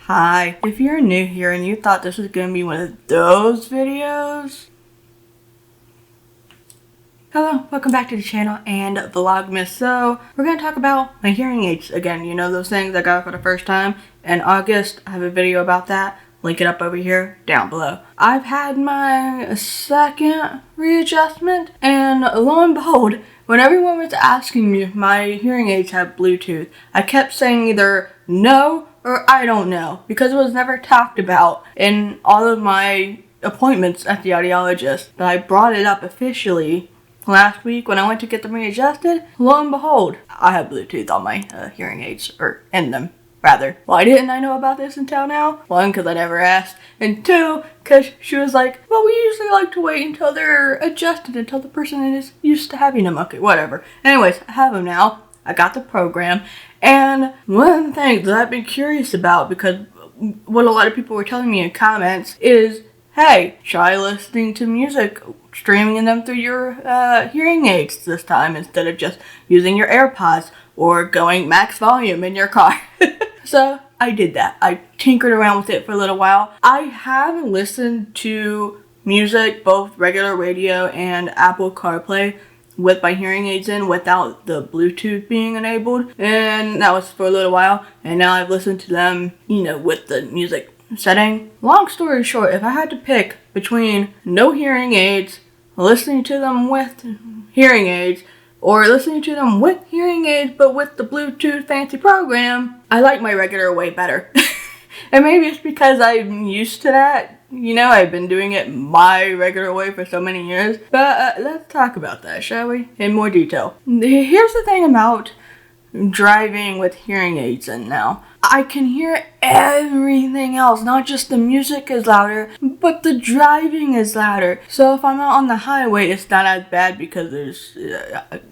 Hi, if you're new here and you thought this was going to be one of those videos, hello, welcome back to the channel and Vlogmas. So, we're going to talk about my hearing aids again. You know, those things I got for the first time in August. I have a video about that. Link it up over here, down below. I've had my second readjustment, and lo and behold, when everyone was asking me if my hearing aids have Bluetooth, I kept saying either no or I don't know, because it was never talked about in all of my appointments at the audiologist. But I brought it up officially last week when I went to get them readjusted. Lo and behold, I have Bluetooth on my hearing aids, or in them, rather. Why didn't I know about this until now? One, because I never asked, and two, because she was like, well, we usually like to wait until they're adjusted, until the person is used to having them. Okay, whatever. Anyways, I have them now. I got the program, and one of the things that I've been curious about, because what a lot of people were telling me in comments is, hey, try listening to music, streaming them through your hearing aids this time instead of just using your AirPods or going max volume in your car. So I did that. I tinkered around with it for a little while. I have listened to music, both regular radio and Apple CarPlay, with my hearing aids in without the Bluetooth being enabled, and that was for a little while, and now I've listened to them, with the music setting. Long story short, if I had to pick between no hearing aids, listening to them with hearing aids, or listening to them with hearing aids but with the Bluetooth fancy program, I like my regular way better. And maybe it's because I'm used to that. I've been doing it my regular way for so many years. But let's talk about that, shall we? In more detail. Here's the thing about driving with hearing aids in now. I can hear everything else. Not just the music is louder, but the driving is louder. So if I'm out on the highway, it's not as bad because there's,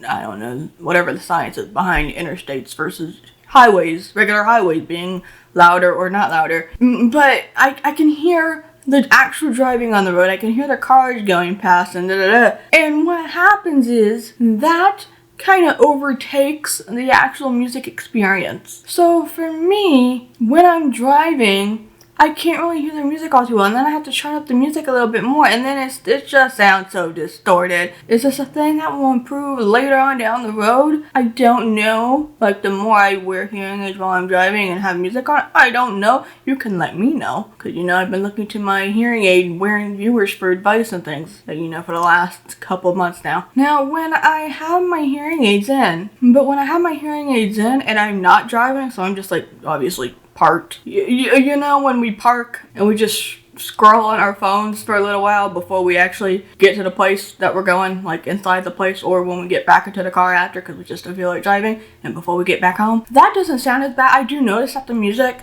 I don't know, whatever the science is behind interstates versus highways, regular highways being louder or not louder. But I can hear the actual driving on the road. I can hear the cars going past and da-da-da. And what happens is that kind of overtakes the actual music experience. So for me, when I'm driving, I can't really hear the music all too well, and then I have to turn up the music a little bit more, and then it just sounds so distorted. Is this a thing that will improve later on down the road? I don't know. Like, the more I wear hearing aids while I'm driving and have music on, I don't know. You can let me know, because, I've been looking to my hearing aid wearing viewers for advice and things, for the last couple months now. Now, when I have my hearing aids in, and I'm not driving, so I'm just, obviously parked. When we park and we just scroll on our phones for a little while before we actually get to the place that we're going, like inside the place, or when we get back into the car after because we just don't feel like driving, and before we get back home. That doesn't sound as bad. I do notice that the music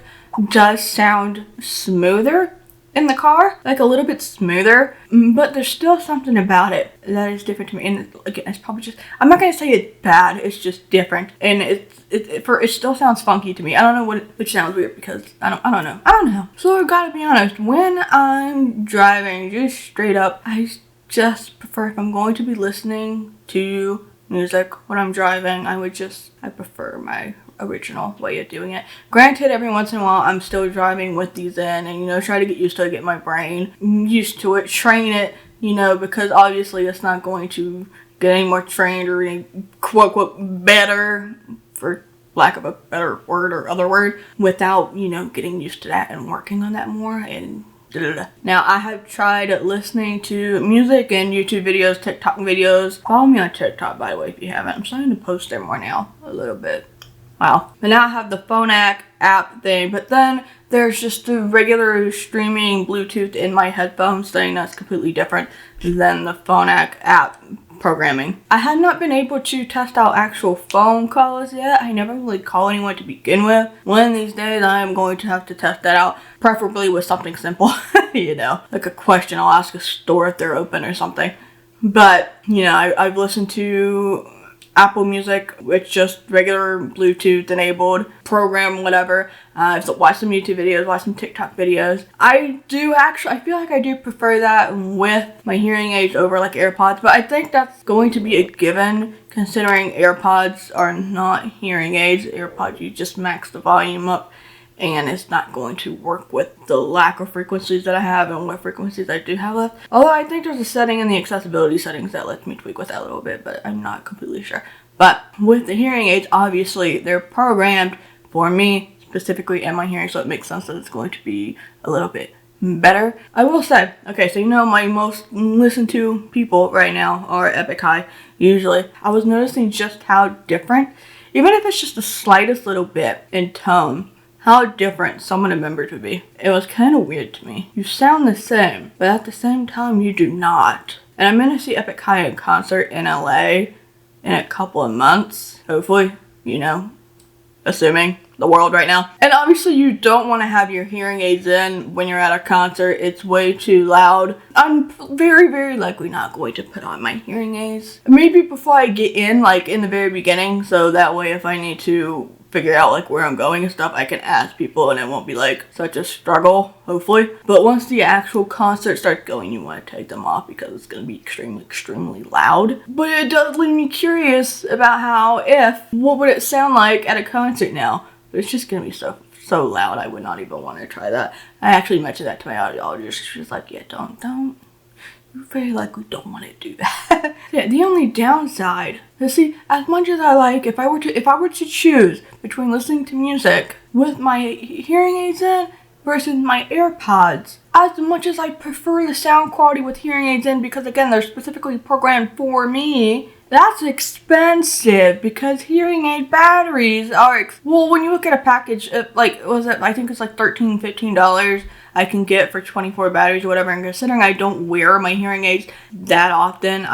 does sound smoother in the car, like a little bit smoother, but there's still something about it that is different to me. And again, it's probably just, I'm not gonna say it's bad, it's just different, and it still sounds funky to me. I don't know which sounds weird because I don't know. So I gotta be honest, when I'm driving, just straight up, I just prefer, if I'm going to be listening to music when I'm driving, I prefer my original way of doing it. Granted, every once in a while I'm still driving with these in, and try to get used to it, get my brain used to it, train it, because obviously it's not going to get any more trained or any quote better, for lack of a better word or other word, without getting used to that and working on that more and Now, I have tried listening to music and YouTube videos, TikTok videos. Follow me on TikTok, by the way, if you haven't. I'm starting to post there more now, a little bit. Wow. But now I have the Phonak app thing, but then there's just the regular streaming Bluetooth in my headphones thing that's completely different than the Phonak app programming. I had not been able to test out actual phone calls yet. I never really call anyone to begin with. One of these days I am going to have to test that out, preferably with something simple, like a question I'll ask a store if they're open or something. But, I've listened to Apple Music with just regular Bluetooth enabled program, whatever. I've watched some YouTube videos, watched some TikTok videos. I feel like I do prefer that with my hearing aids over like AirPods, but I think that's going to be a given considering AirPods are not hearing aids. AirPods, you just max the volume up and it's not going to work with the lack of frequencies that I have and what frequencies I do have left. Although I think there's a setting in the accessibility settings that lets me tweak with that a little bit, but I'm not completely sure. But with the hearing aids, obviously they're programmed for me specifically and my hearing, so it makes sense that it's going to be a little bit better. I will say, okay, so my most listened to people right now are Epic High, usually. I was noticing just how different, even if it's just the slightest little bit in tone, how different some of the members would be. It was kind of weird to me. You sound the same, but at the same time you do not. And I'm going to see Epic High in concert in LA in a couple of months, hopefully, assuming the world right now. And obviously you don't want to have your hearing aids in when you're at a concert. It's way too loud. I'm very, very likely not going to put on my hearing aids. Maybe before I get in, like in the very beginning, so that way if I need to figure out like where I'm going and stuff, I can ask people and it won't be like such a struggle, hopefully. But once the actual concert starts going, you want to take them off because it's going to be extremely, extremely loud. But it does leave me curious about what would it sound like at a concert now? But it's just going to be so loud, I would not even want to try that. I actually mentioned that to my audiologist. She was like, yeah, don't. You very likely don't want to do that. Yeah, the only downside, see, as much as I like, if I were to choose between listening to music with my hearing aids in versus my AirPods, as much as I prefer the sound quality with hearing aids in, because again, they're specifically programmed for me, that's expensive because hearing aid batteries are, well, when you look at a package, I think it's like $13, $15 I can get for 24 batteries or whatever, and considering I don't wear my hearing aids that often,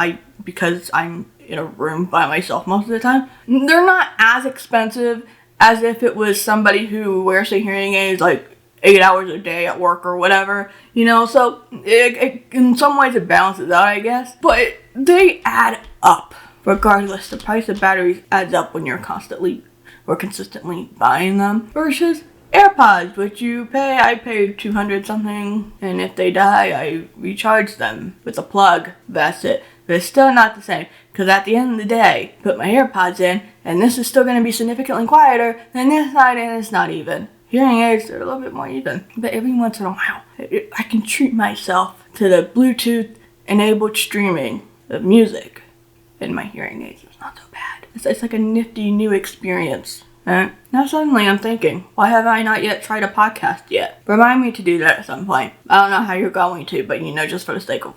because I'm in a room by myself most of the time, they're not as expensive as if it was somebody who wears their hearing aids like 8 hours a day at work or whatever, so in some ways it balances out, I guess, but they add up. Regardless, the price of batteries adds up when you're constantly or consistently buying them versus AirPods, which I pay 200 something, and if they die, I recharge them with a plug. That's it. But it's still not the same, because at the end of the day, put my AirPods in, and this is still going to be significantly quieter than this side, and it's not even. Hearing aids are a little bit more even, but every once in a while, I can treat myself to the Bluetooth-enabled streaming of music in my hearing aids. It's not so bad. It's like a nifty new experience. Now suddenly I'm thinking, why have I not yet tried a podcast yet? Remind me to do that at some point. I don't know how you're going to, but just for the sake of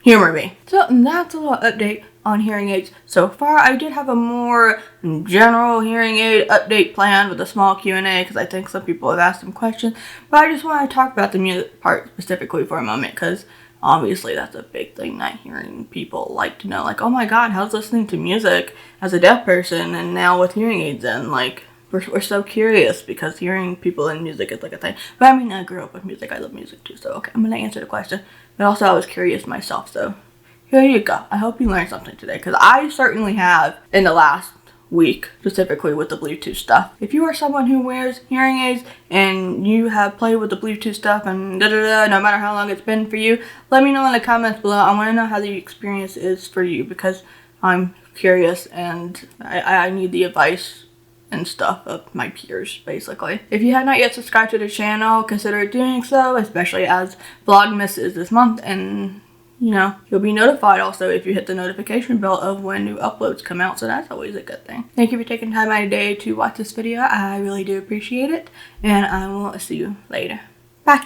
humor me. So that's a little update on hearing aids. So far, I did have a more general hearing aid update planned with a small Q&A because I think some people have asked some questions. But I just want to talk about the music part specifically for a moment because obviously that's a big thing that hearing people like to know. Like, oh my god, how's listening to music as a deaf person and now with hearing aids in? Like, we're so curious because hearing people in music is like a thing. But I mean, I grew up with music. I love music too. So, okay, I'm going to answer the question. But also, I was curious myself. So, here you go. I hope you learned something today because I certainly have in the last week, specifically with the Bluetooth stuff. If you are someone who wears hearing aids and you have played with the Bluetooth stuff and no matter how long it's been for you, let me know in the comments below. I want to know how the experience is for you because I'm curious and I need the advice and stuff of my peers, basically. If you have not yet subscribed to the channel, consider doing so, especially as Vlogmas is this month, and you'll be notified also if you hit the notification bell of when new uploads come out, so that's always a good thing. Thank you for taking time out of your day to watch this video. I really do appreciate it, and I will see you later. Bye!